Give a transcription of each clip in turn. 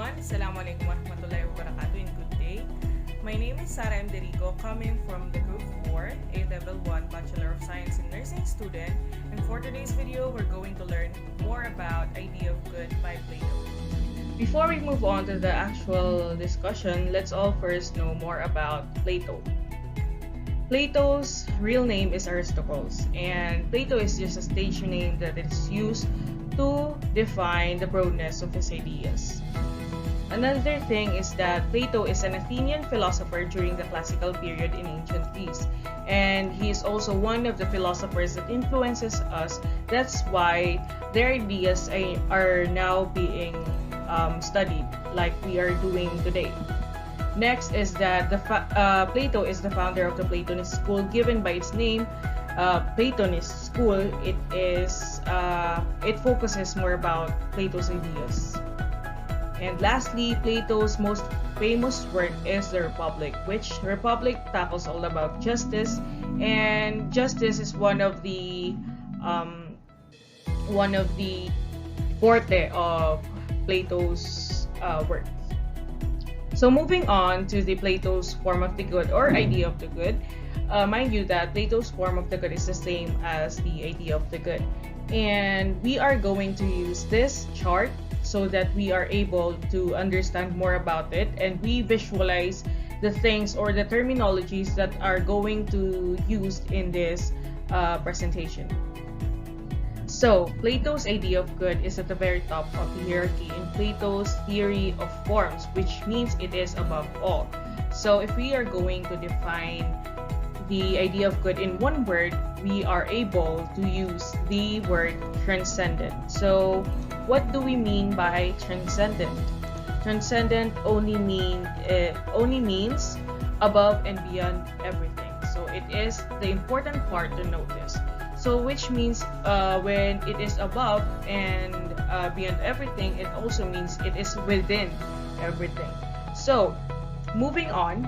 everyone. Assalamualaikum warahmatullahi wabarakatuh and good day. My name is Sarah M. Derico, coming from the Group 4, a Level 1 Bachelor of Science in Nursing student. And for today's video, we're going to learn more about Idea of Good by Plato. Before we move on to the actual discussion, let's all first know more about Plato. Plato's real name is Aristocles, and Plato is just a stage name that is used to define the broadness of his ideas. Another thing is that Plato is an Athenian philosopher during the classical period in ancient Greece, and he is also one of the philosophers that influences us. That's why their ideas are now being studied like we are doing today. Next is that Plato is the founder of the Platonist school, given by its name. Platonist school, it focuses more about Plato's ideas. And lastly, Plato's most famous work is the Republic, which Republic tackles all about justice, and justice is one of the forte of Plato's work. So moving on to the Plato's form of the good or idea of the good. Mind you that Plato's form of the good is the same as the idea of the good, and we are going to use this chart so that we are able to understand more about it, and we visualize the things or the terminologies that are going to used in this presentation. So Plato's idea of good is at the very top of the hierarchy in Plato's theory of forms, which means it is above all. So if we are going to define the idea of good in one word, we are able to use the word transcendent. So what do we mean by transcendent? Transcendent only means above and beyond everything. So it is the important part to notice. So which means when it is above and beyond everything, it also means it is within everything. So moving on,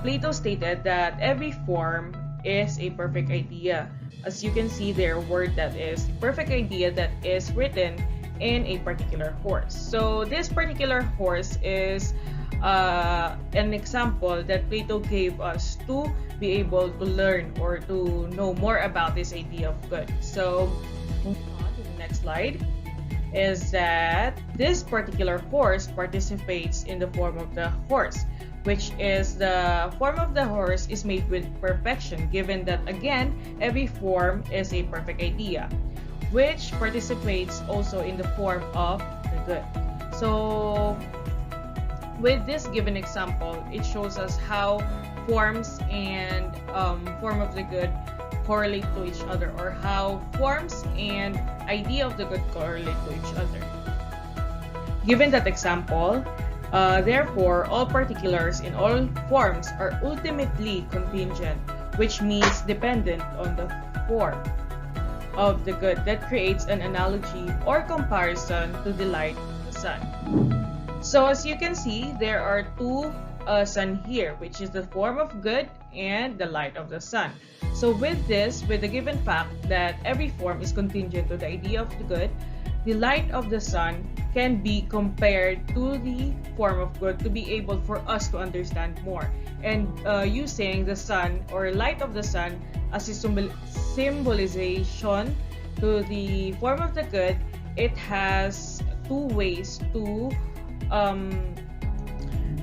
Plato stated that every form is a perfect idea. As you can see there, word that is perfect idea that is written in a particular horse. So this particular horse is an example that Plato gave us to be able to learn or to know more about this idea of good. So moving on to the next slide is that this particular horse participates in the form of the horse, which is the form of the horse is made with perfection, given that again every form is a perfect idea, which participates also in the form of the good. So with this given example, it shows us how forms and form of the good correlate to each other, or how forms and idea of the good correlate to each other. Given that example, therefore, all particulars in all forms are ultimately contingent, which means dependent on the form of the good that creates an analogy or comparison to the light of the sun. So as you can see, there are two sun here, which is the form of good and the light of the sun. So with the given fact that every form is contingent to the idea of the good, the light of the sun can be compared to the form of good to be able for us to understand more. And using the sun or light of the sun as a symbolization to the form of the good, it has two ways to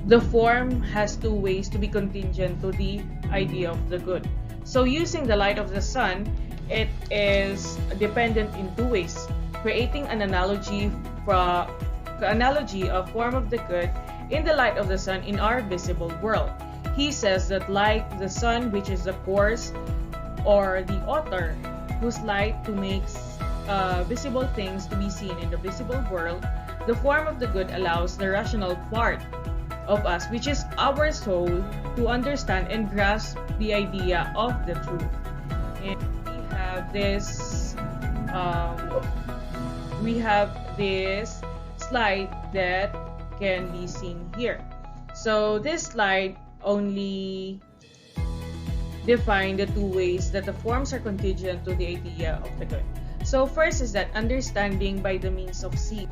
the form has two ways to be contingent to the idea of the good. So using the light of the sun, it is dependent in two ways, creating an analogy of form of the good in the light of the sun in our visible world. He says that like the sun, which is the course or the author whose light to make visible things to be seen in the visible world, the form of the good allows the rational part of us, which is our soul, to understand and grasp the idea of the truth. And we have this slide that can be seen here. So this slide only define the two ways that the forms are contingent to the idea of the good. So first is that understanding by the means of seeing.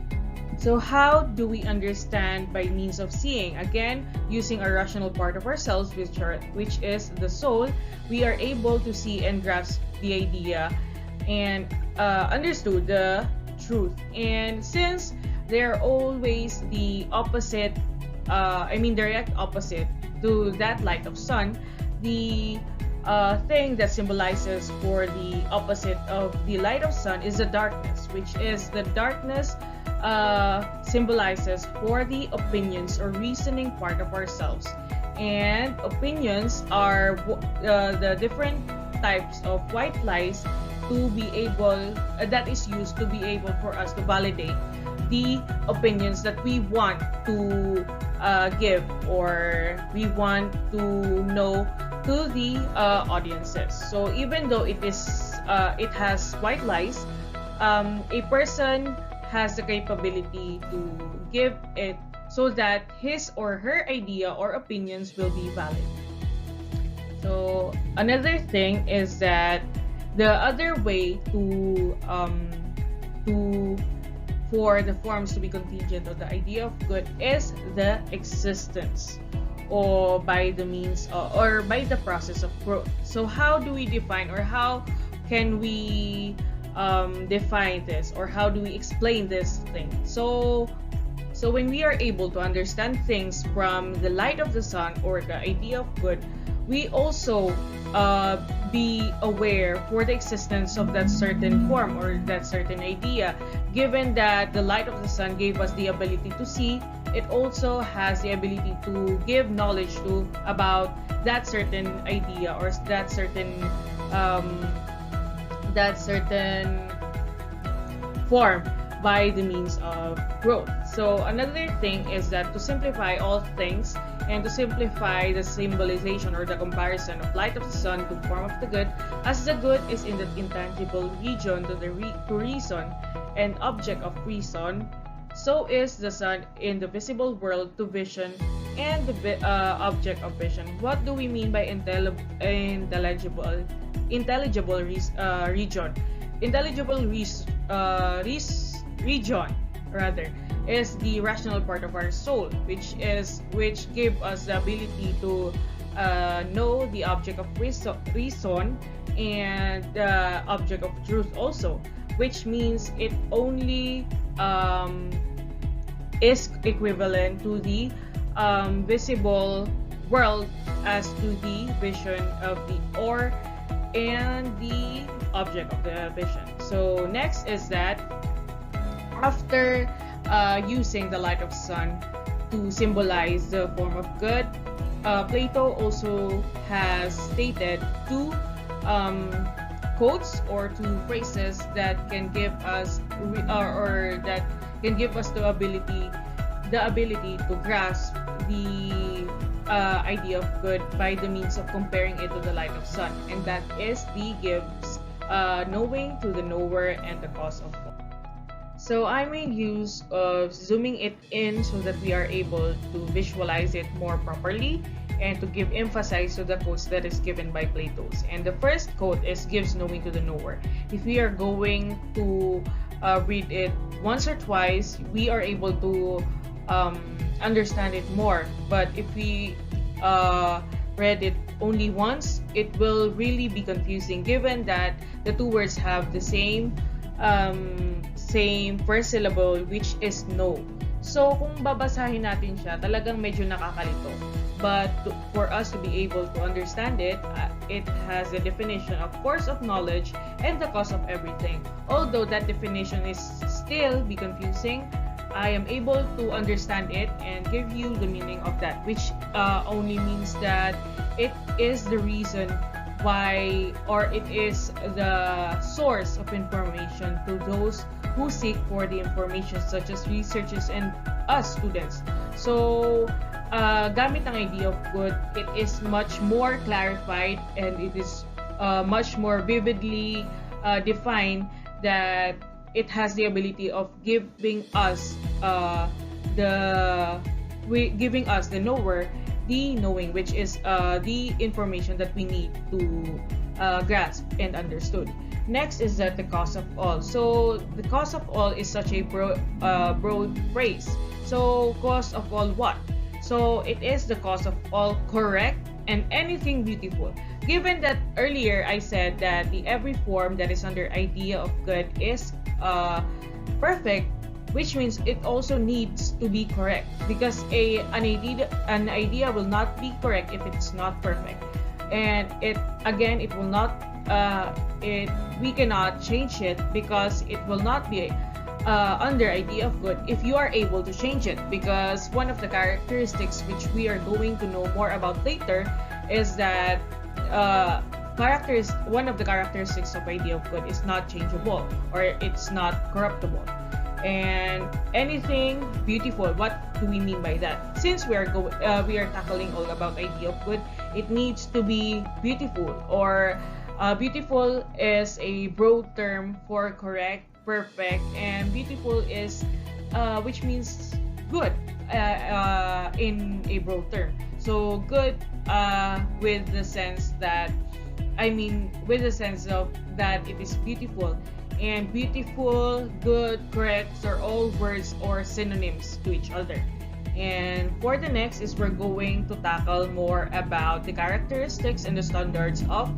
So how do we understand by means of seeing? Again, using a rational part of ourselves, which is the soul, we are able to see and grasp the idea and understood the truth. And since they're always the opposite, direct opposite to that light of sun, the thing that symbolizes for the opposite of the light of sun is the darkness, which is the darkness symbolizes for the opinions or reasoning part of ourselves. And opinions are the different types of white lies to be able that is used to be able for us to validate the opinions that we want to give or we want to know to the audiences. So even though it has white lies, a person has the capability to give it so that his or her idea or opinions will be valid. So another thing is that the other way for the forms to be contingent of the idea of good is the existence, or by the means or by the process of growth. So how do we define, or how can we define this, or how do we explain this thing? So when we are able to understand things from the light of the sun or the idea of good, we also be aware for the existence of that certain form or that certain idea. Given that the light of the sun gave us the ability to see, it also has the ability to give knowledge to about that certain idea or that certain form by the means of growth. So another thing is that to simplify all things and to simplify the symbolization or the comparison of light of the sun to form of the good, as the good is in the intangible region to reason and object of reason, so is the sun in the visible world to vision and the object of vision. What do we mean by intelligible region? Intelligible region is the rational part of our soul, which give us the ability to know the object of reason and the object of truth also, which means it only is equivalent to the visible world as to the vision of the or and the object of the vision. So next is that after using the light of sun to symbolize the form of good, Plato also has stated two quotes or two phrases that can give us the ability to grasp the idea of good by the means of comparing it to the light of sun, and that is the gives knowing to the knower and the cause of all. So I made use of zooming it in so that we are able to visualize it more properly and to give emphasis to the quotes that is given by Plato. And the first quote is gives knowing to the knower. If we are going to read it once or twice, we are able to understand it more. But if we read it only once, it will really be confusing given that the two words have the same first syllable, which is no. So kung babasahin natin siya, talagang medyo nakakalito. But for us to be able to understand it, it has a definition of course of knowledge and the cause of everything. Although that definition is still be confusing, I am able to understand it and give you the meaning of that, which only means that it is the reason why, or it is the source of information to those who seek for the information, such as researchers and us students. So gamit ang idea of good, it is much more clarified and it is much more vividly defined that it has the ability of giving us the knower the knowing, which is the information that we need to grasp and understood. Next is that the cause of all. So the cause of all is such a broad phrase. So cause of all what? So it is the cause of all correct and anything beautiful. Given that earlier I said that the every form that is under idea of good is perfect, which means it also needs to be correct, because an idea will not be correct if it's not perfect, and it will not we cannot change it, because it will not be under idea of good if you are able to change it, because one of the characteristics which we are going to know more about later is that one of the characteristics of idea of good is not changeable, or it's not corruptible. And anything beautiful, what do we mean by that? Since we are tackling all about idea of good, it needs to be beautiful, or beautiful is a broad term for correct, perfect, and beautiful is which means good in a broad term. So good with the sense of that it is beautiful. And beautiful, good, correct are all words or synonyms to each other. And for the next is we're going to tackle more about the characteristics and the standards of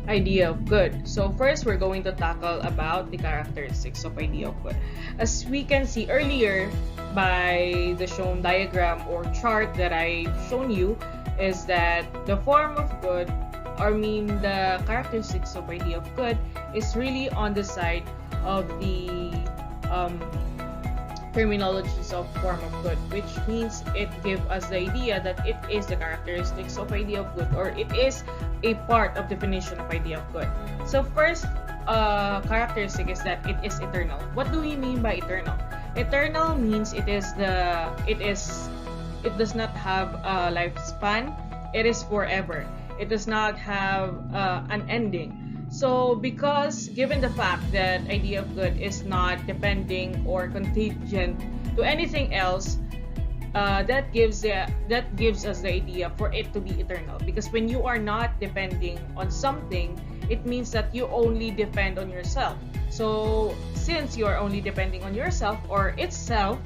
idea of good. So first, we're going to tackle about the characteristics of idea of good. As we can see earlier by the shown diagram or chart that I've shown you, is that the form of good, the characteristics of idea of good, is really on the side of the terminologies of form of good, which means it gives us the idea that it is the characteristics of idea of good, or it is a part of definition of idea of good. So first characteristic is that it is eternal. What do we mean by eternal? Eternal means it does not have a lifespan. It is forever. It does not have an ending. So because given the fact that idea of good is not depending or contingent to anything else, that gives us the idea for it to be eternal. Because when you are not depending on something, it means that you only depend on yourself. So since you are only depending on yourself or itself,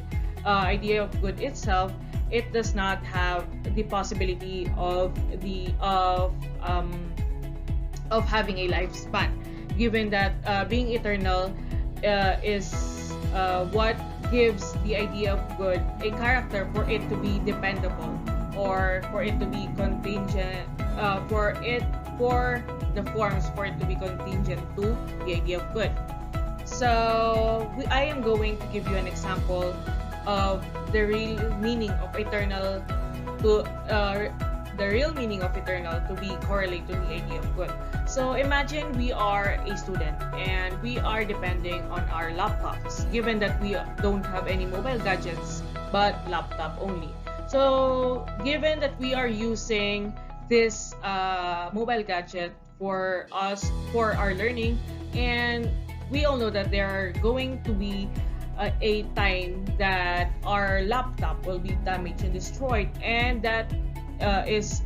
idea of good itself, it does not have the possibility of having a lifespan, given that being eternal is what gives the idea of good a character for it to be dependable, or for it to be contingent, for the forms for it to be contingent to the idea of good. So I am going to give you an example of the real meaning of eternal to be correlated to the idea of good. So imagine we are a student and we are depending on our laptops, given that we don't have any mobile gadgets but laptop only. So given that we are using this mobile gadget for our learning, and we all know that there are going to be a time that our laptop will be damaged and destroyed, and that is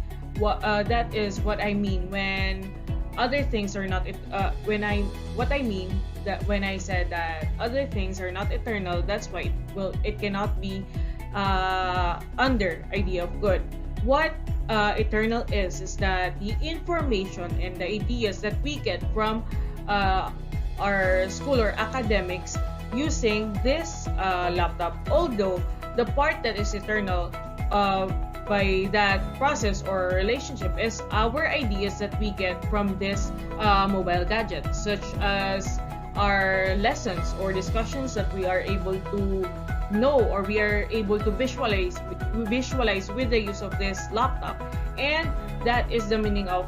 what I mean when other things are not when I said that other things are not eternal. That's why it cannot be under idea of good. What eternal is that the information and the ideas that we get from our school or academics using this laptop, although the part that is eternal by that process or relationship is our ideas that we get from this mobile gadget, such as our lessons or discussions that we are able to know, or we are able to visualize with the use of this laptop. And that is the meaning of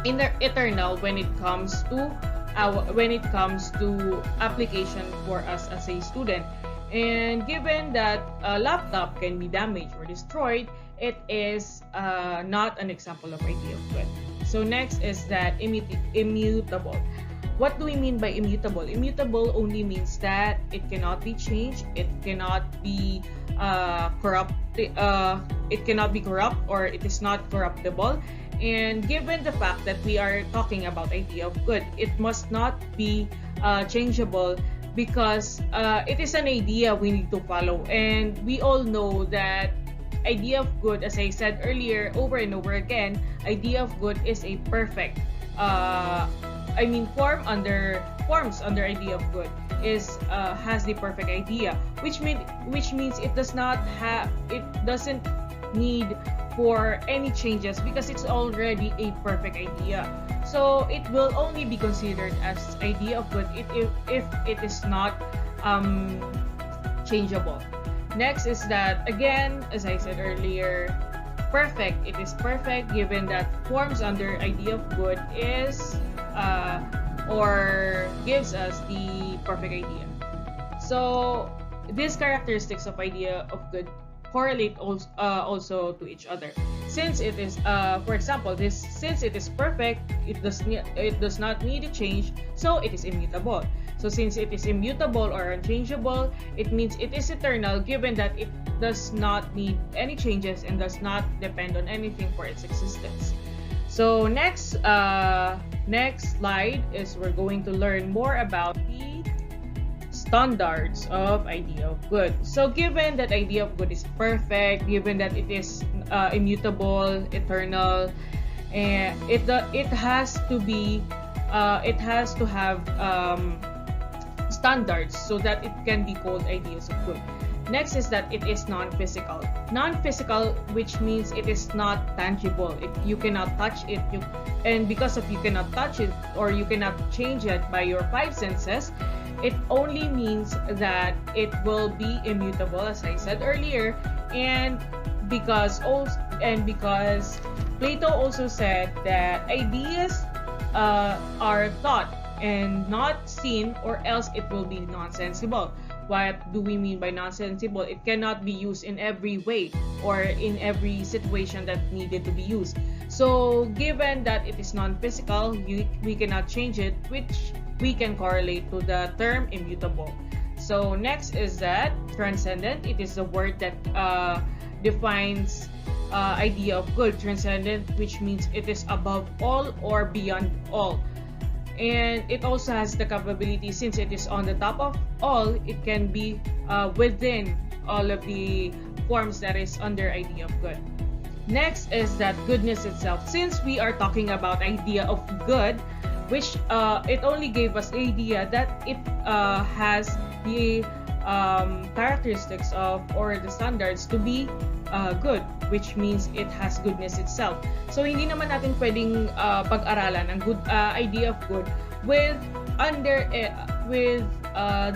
eternal when it comes to application for us as a student. And given that a laptop can be damaged or destroyed, it is not an example of idea of good. So next is that immutable. What do we mean by immutable? Immutable only means that it cannot be changed, it cannot be corrupt, it cannot be corrupt, or it is not corruptible. And given the fact that we are talking about idea of good, it must not be changeable, because it is an idea we need to follow. And we all know that idea of good, as I said earlier over and over again, idea of good is a perfect forms under idea of good is has the perfect idea, which means it doesn't need for any changes, because it's already a perfect idea. So it will only be considered as idea of good if it is not changeable. Next is that, again, as I said earlier, perfect. It is perfect given that forms under idea of good is or gives us the perfect idea. So these characteristics of idea of good correlate also to each other. Since it is, for example, since it is perfect, it does not need to change, so it is immutable. So since it is immutable or unchangeable, it means it is eternal, given that it does not need any changes and does not depend on anything for its existence. So next slide is we're going to learn more about the standards of idea of good. So given that idea of good is perfect, given that it is immutable, eternal, and it has to have standards so that it can be called ideas of good. Next is that it is non-physical. Non-physical, which means it is not tangible. You cannot touch it, and because of you cannot touch it or you cannot change it by your five senses, it only means that it will be immutable, as I said earlier, and because Plato also said that ideas are thought and not seen, or else it will be nonsensible. What do we mean by nonsensible? It cannot be used in every way or in every situation that needed to be used. So given that it is non-physical, we cannot change it, which we can correlate to the term immutable. So next is that transcendent. It is a word that defines idea of good. Transcendent, which means it is above all or beyond all. And it also has the capability, since it is on the top of all, it can be within all of the forms that is under idea of good. Next is that goodness itself. Since we are talking about idea of good, which it only gave us the idea that it has the characteristics of, or the standards to be good, which means it has goodness itself. So hindi naman natin pwedeng pag-aralan ang good idea of good with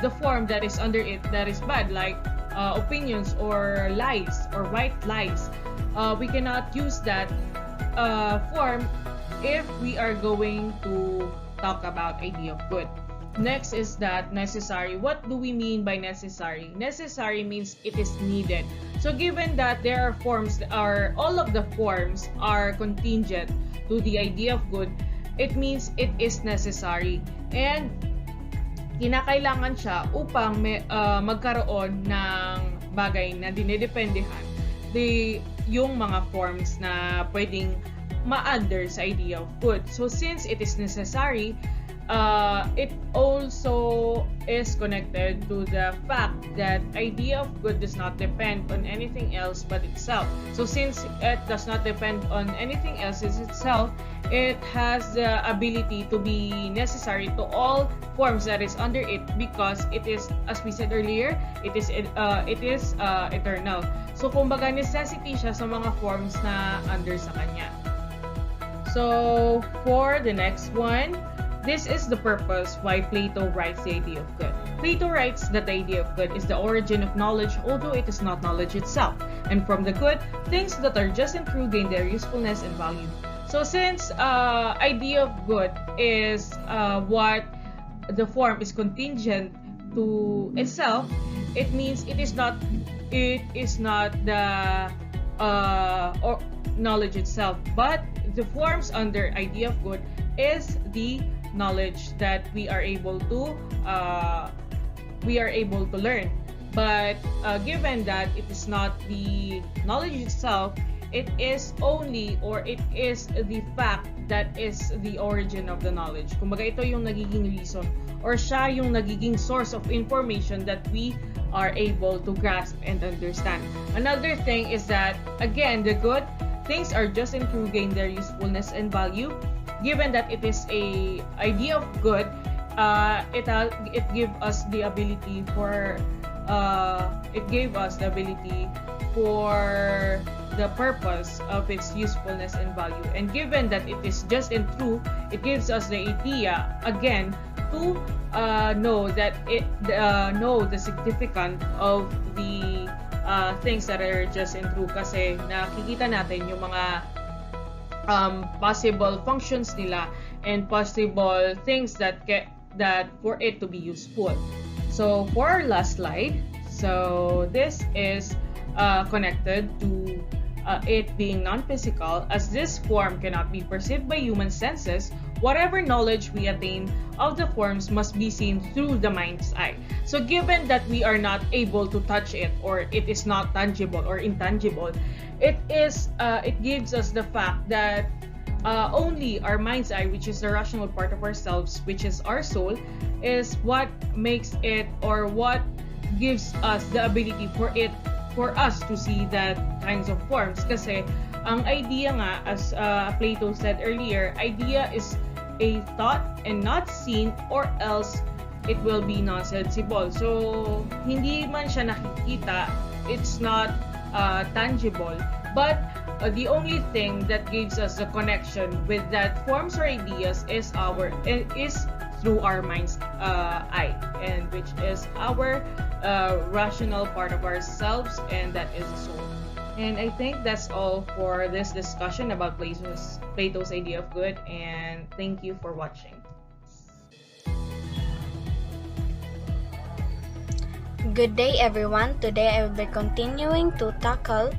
the form that is under it that is bad, like opinions or lies or white lies. We cannot use that form if we are going to talk about idea of good. Next is that necessary. What do we mean by necessary? Necessary means it is needed. So given that there are forms that are, all of the forms are contingent to the idea of good, it means it is necessary. And kinakailangan siya upang magkaroon ng bagay na dinedependehan yung mga forms na pwedeng ma-under sa idea of good. So since it is necessary, it also is connected to the fact that idea of good does not depend on anything else but itself. So since it does not depend on anything else as itself, it has the ability to be necessary to all forms that is under it, because it is, as we said earlier, it is eternal. So kumbaga necessity siya sa mga forms na under sa kanya. So for the next one, this is the purpose why Plato writes the idea of good. Plato writes that the idea of good is the origin of knowledge, although it is not knowledge itself. And from the good, things that are just and true gain their usefulness and value. So since idea of good is what the form is contingent to itself, it means it is not the or knowledge itself, but the forms under idea of good is the knowledge that we are able to learn. But given that it is not the knowledge itself, it is only, or it is the fact that is the origin of the knowledge. Kumbaga, ito yung nagiging reason, or siya yung nagiging source of information that we are able to grasp and understand. Another thing is that, again, the good things are just improving their usefulness and value. Given that it is a idea of good, it gave us the ability for the purpose of its usefulness and value. And given that it is just and true, it gives us the idea again to know the significance of the things that are just and true, kasi nakikita natin yung mga possible functions nila and possible things that for it to be useful. So for our last slide, so this is connected to it being non-physical, as this form cannot be perceived by human senses. Whatever knowledge we attain of the forms must be seen through the mind's eye. So given that we are not able to touch it, or it is not tangible or intangible, it gives us the fact that only our mind's eye, which is the rational part of ourselves, which is our soul, is what makes it, or what gives us the ability for us to see that kinds of forms. Kasi ang idea nga, as Plato said earlier, idea is a thought and not seen, or else it will be non-sensible. So hindi man siya nakikita, it's not tangible, but the only thing that gives us the connection with that forms or ideas is through our mind's eye, and which is our rational part of ourselves, and that is the soul. And I think that's all for this discussion about Plato's idea of good, and thank you for watching. Good day, everyone. Today I will be continuing to tackle,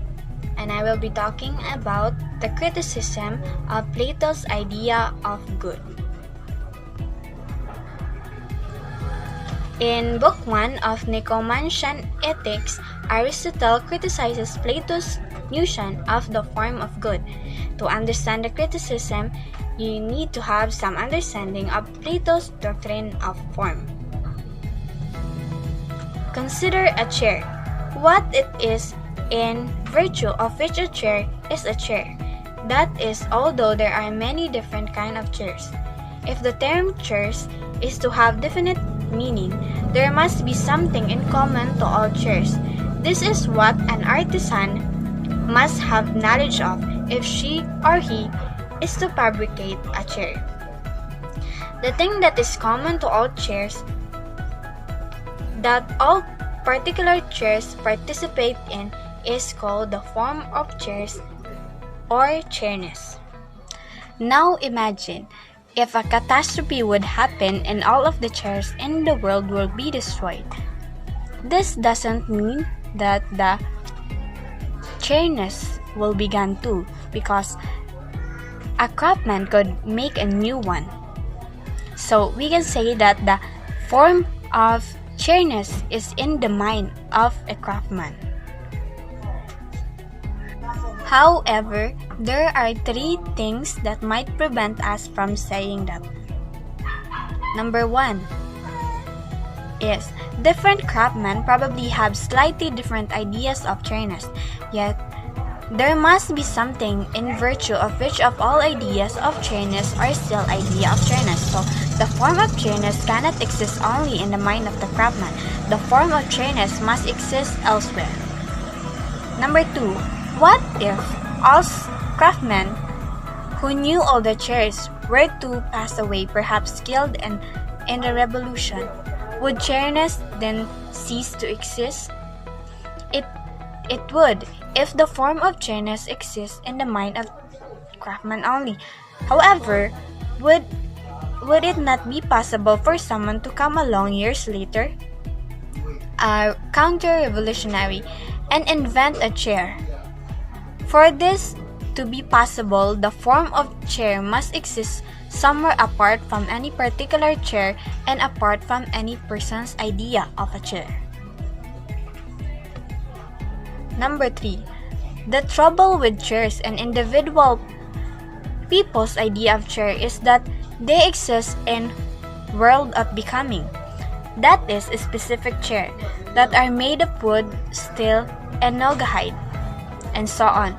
and I will be talking about the criticism of Plato's idea of good. In Book 1 of Nicomachean Ethics, Aristotle criticizes Plato's notion of the form of good. To understand the criticism, you need to have some understanding of Plato's doctrine of form. Consider a chair. What it is, in virtue of which a chair is a chair. That is, although there are many different kinds of chairs. If the term chairs is to have definite meaning, there must be something in common to all chairs. This is what an artisan must have knowledge of if she or he is to fabricate a chair. The thing that is common to all chairs, that all particular chairs participate in, is called the form of chairs, or chairness. Now imagine if a catastrophe would happen and all of the chairs in the world will be destroyed. This doesn't mean that the chairness will be gone too, because a craftsman could make a new one. So we can say that the form of chairness is in the mind of a craftsman. However, there are three things that might prevent us from saying that. Number 1 is different craftsmen probably have slightly different ideas of chairness, yet there must be something in virtue of which of all ideas of chairness are still idea of chairness. So the form of chairness cannot exist only in the mind of the craftsman. The form of chairness must exist elsewhere. Number 2, what if all craftsmen who knew all the chairs were to pass away, perhaps killed in the revolution? Would chairness then cease to exist? It would, if the form of chairness exists in the mind of craftsmen only. However, would it not be possible for someone to come along years later, counter-revolutionary, and invent a chair? For this to be possible, the form of chair must exist somewhere apart from any particular chair and apart from any person's idea of a chair. Number 3. The trouble with chairs and individual people's idea of chair is that they exist in world of becoming. That is, a specific chair that are made of wood, steel, and naugahyde, and so on,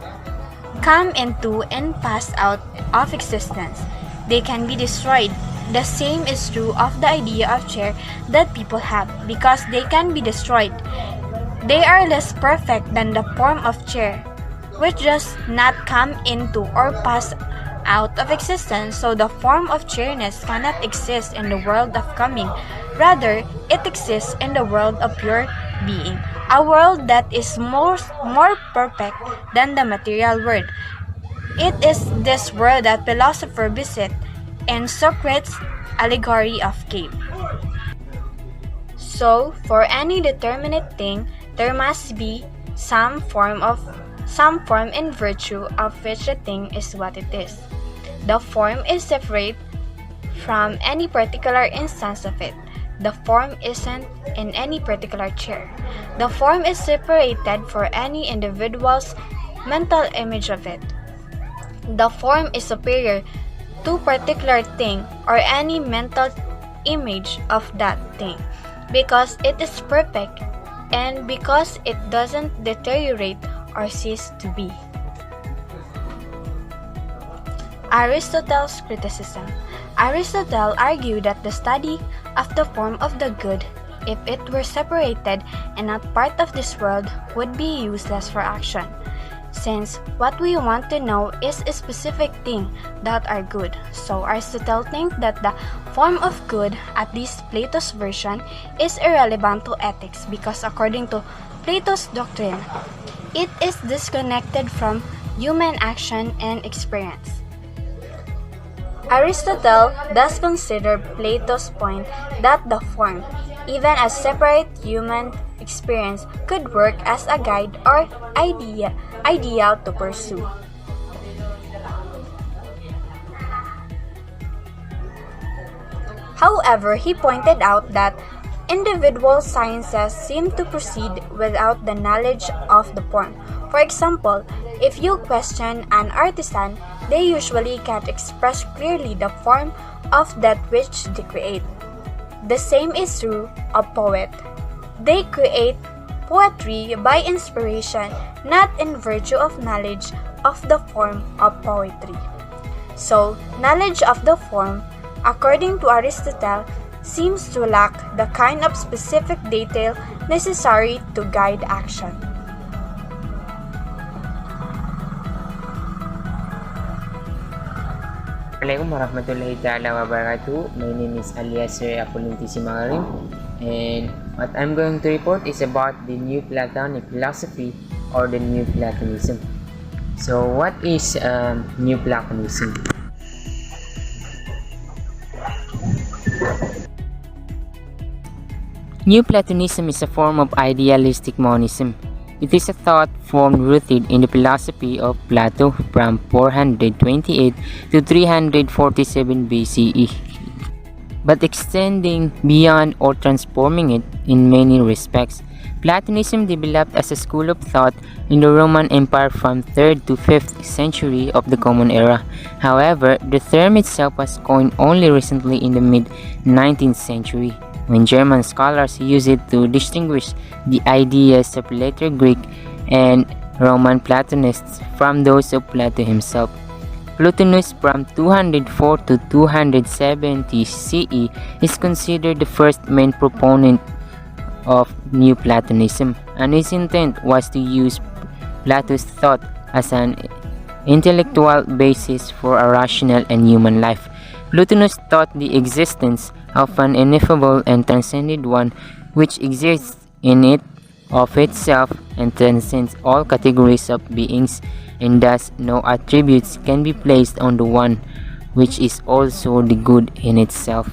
come into and pass out of existence. They can be destroyed. The same is true of the idea of chair that people have, because they can be destroyed. They are less perfect than the form of chair, which does not come into or pass out of existence, so the form of chairness cannot exist in the world of coming. Rather, it exists in the world of pure being, a world that is more perfect than the material world. It is this world that philosophers visit in Socrates' allegory of cave. So, for any determinate thing, there must be some form in virtue of which the thing is what it is. The form is separate from any particular instance of it. The form isn't in any particular chair. The form is separated for any individual's mental image of it. The form is superior to particular thing or any mental image of that thing, because it is perfect and because it doesn't deteriorate or cease to be. Aristotle's criticism. Aristotle argued that the study of the form of the good, if it were separated and not part of this world, would be useless for action, since what we want to know is a specific thing that are good. So Aristotle thinks that the form of good, at least Plato's version, is irrelevant to ethics because according to Plato's doctrine, it is disconnected from human action and experience. Aristotle thus considered Plato's point that the form, even a separate human experience, could work as a guide or ideal to pursue. However, he pointed out that individual sciences seem to proceed without the knowledge of the form. For example, if you question an artisan, they usually can't express clearly the form of that which they create. The same is true of poet. They create poetry by inspiration, not in virtue of knowledge of the form of poetry. So, knowledge of the form, according to Aristotle, seems to lack the kind of specific detail necessary to guide action. Assalamualaikum warahmatullahi ta'ala wabarakatuh. My name is Aliyazer Apolentisima Carim, and what I'm going to report is about the Neoplatonic philosophy or the Neoplatonism. So what is Neoplatonism? Neoplatonism is a form of idealistic monism. It is a thought form rooted in the philosophy of Plato from 428 to 347 BCE, but extending beyond or transforming it in many respects. Platonism developed as a school of thought in the Roman Empire from 3rd to 5th century of the Common Era. However, the term itself was coined only recently in the mid-19th century, when German scholars use it to distinguish the ideas of later Greek and Roman Platonists from those of Plato himself. Plotinus from 204 to 270 CE is considered the first main proponent of Neoplatonism, and his intent was to use Plato's thought as an intellectual basis for a rational and human life. Plotinus taught the existence of an ineffable and transcendent one which exists in it of itself and transcends all categories of beings, and thus no attributes can be placed on the one which is also the good in itself.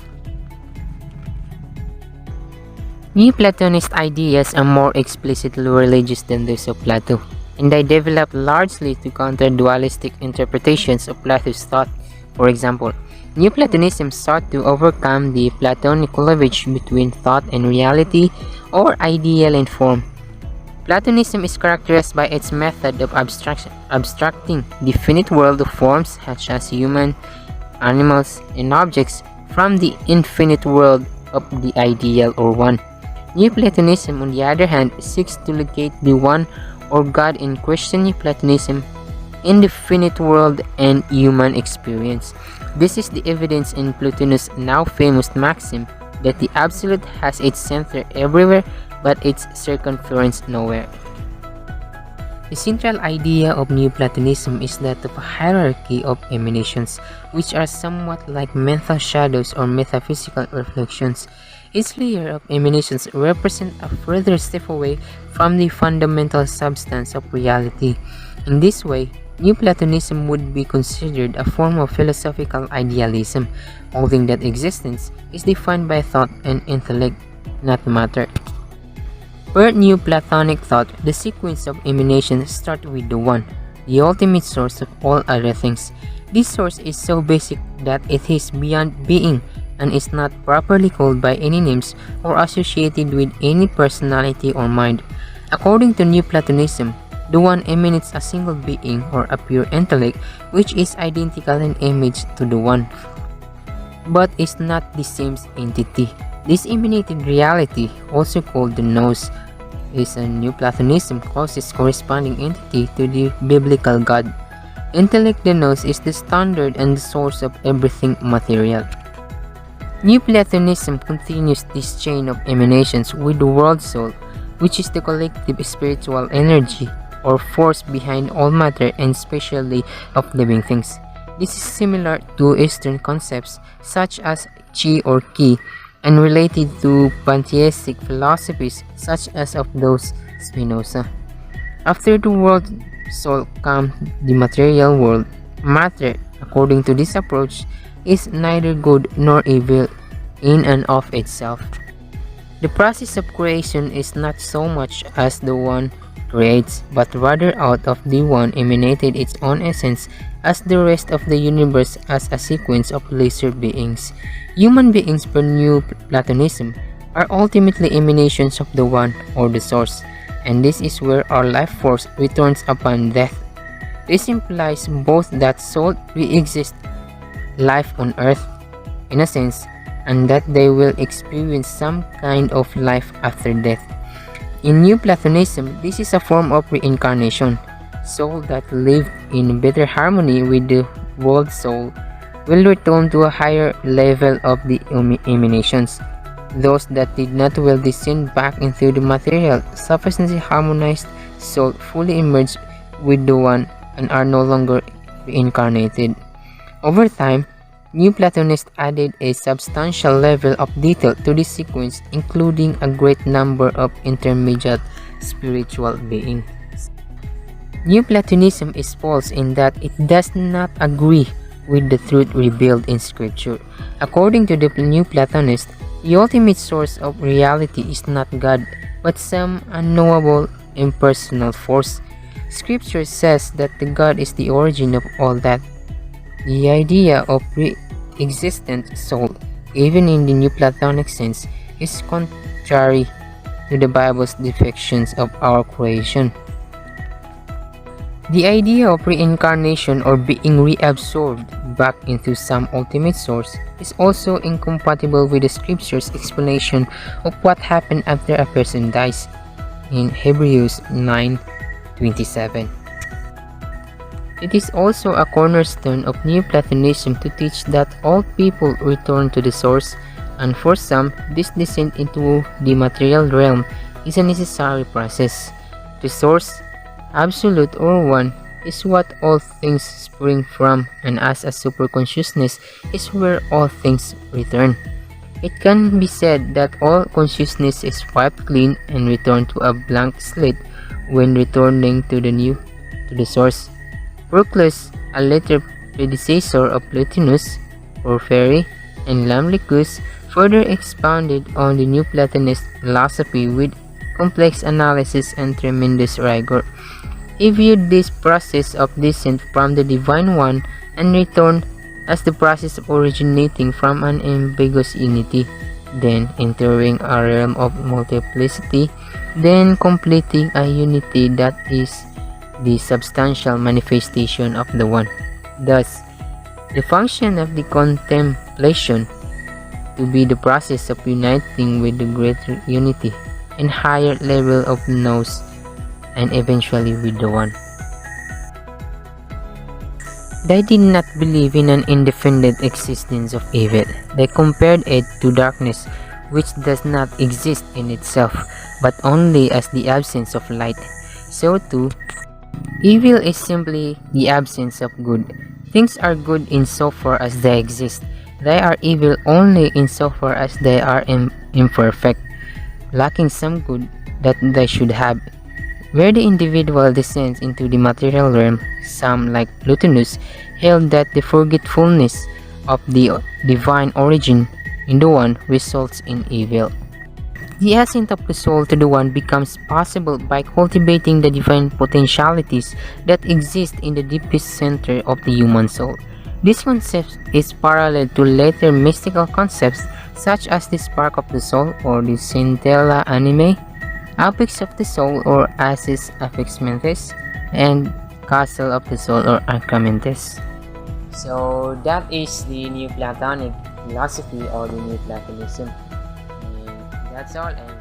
Neoplatonist ideas are more explicitly religious than those of Plato, and they developed largely to counter dualistic interpretations of Plato's thought. For example, Neoplatonism sought to overcome the Platonic cleavage between thought and reality, or ideal and form. Platonism is characterized by its method of abstracting the finite world of forms such as human, animals, and objects from the infinite world of the ideal or one. Neoplatonism, on the other hand, seeks to locate the one or God in Christian Neoplatonism in the finite world and human experience. This is the evidence in Plotinus' now famous maxim that the absolute has its center everywhere but its circumference nowhere. The central idea of Neoplatonism is that of a hierarchy of emanations, which are somewhat like mental shadows or metaphysical reflections. Each layer of emanations represents a further step away from the fundamental substance of reality. In this way, Neoplatonism would be considered a form of philosophical idealism, holding that existence is defined by thought and intellect, not matter. Per Neoplatonic thought, the sequence of emanations starts with the One, the ultimate source of all other things. This source is so basic that it is beyond being and is not properly called by any names or associated with any personality or mind. According to Neoplatonism, the One emanates a single being or a pure intellect which is identical in image to the One, but is not the same entity. This emanated reality, also called the Nous, is a Neoplatonism closest corresponding entity to the biblical God. Intellect, the Nous, is the standard and the source of everything material. Neoplatonism continues this chain of emanations with the world soul, which is the collective spiritual energy or force behind all matter and especially of living things. This is similar to Eastern concepts such as chi or ki, and related to pantheistic philosophies such as of those Spinoza. After the world soul comes the material world. Matter, according to this approach, is neither good nor evil in and of itself. The process of creation is not so much as the One creates, but rather out of the One emanated its own essence, as the rest of the universe as a sequence of lesser beings. Human beings per Neoplatonism are ultimately emanations of the One or the Source, and this is where our life force returns upon death. This implies both that soul pre-exists life on earth, in a sense, and that they will experience some kind of life after death. In Neoplatonism, this is a form of reincarnation. Soul that lived in better harmony with the world soul will return to a higher level of the emanations. Those that did not will descend back into the material, sufficiently harmonized soul fully emerge with the One and are no longer reincarnated. Over time, Neoplatonists added a substantial level of detail to this sequence, including a great number of intermediate spiritual beings. Neoplatonism is false in that it does not agree with the truth revealed in Scripture. According to the Neoplatonists, the ultimate source of reality is not God, but some unknowable impersonal force. Scripture says that the God is the origin of all that. The idea of pre-existent soul, even in the Neoplatonic sense, is contrary to the Bible's depictions of our creation. The idea of reincarnation or being reabsorbed back into some ultimate source is also incompatible with the Scripture's explanation of what happened after a person dies in Hebrews 9:27. It is also a cornerstone of Neoplatonism to teach that all people return to the source, and for some, this descent into the material realm is a necessary process. The source, absolute or one, is what all things spring from, and as a superconsciousness is where all things return. It can be said that all consciousness is wiped clean and returned to a blank slate when returning to the source. Proclus, a later predecessor of Plotinus, Porphyry, and Iamblichus, further expounded on the Neoplatonist philosophy with complex analysis and tremendous rigor. He viewed this process of descent from the Divine One and return as the process of originating from an ambiguous unity, then entering a realm of multiplicity, then completing a unity that is the substantial manifestation of the One. Thus, the function of the contemplation to be the process of uniting with the greater unity and higher level of nous and eventually with the One. They did not believe in an independent existence of evil. They compared it to darkness, which does not exist in itself, but only as the absence of light. So too, evil is simply the absence of good. Things are good insofar as they exist. They are evil only insofar as they are imperfect, lacking some good that they should have. Where the individual descends into the material realm, some, like Plotinus, held that the forgetfulness of the divine origin in the One results in evil. The ascent of the soul to the One becomes possible by cultivating the divine potentialities that exist in the deepest center of the human soul. This concept is parallel to later mystical concepts such as the spark of the soul or the scintilla animae, apex of the soul or assis affixmentis, and castle of the soul or arcamentes. So that is the Neoplatonic philosophy or the Neoplatonism. And that's all, and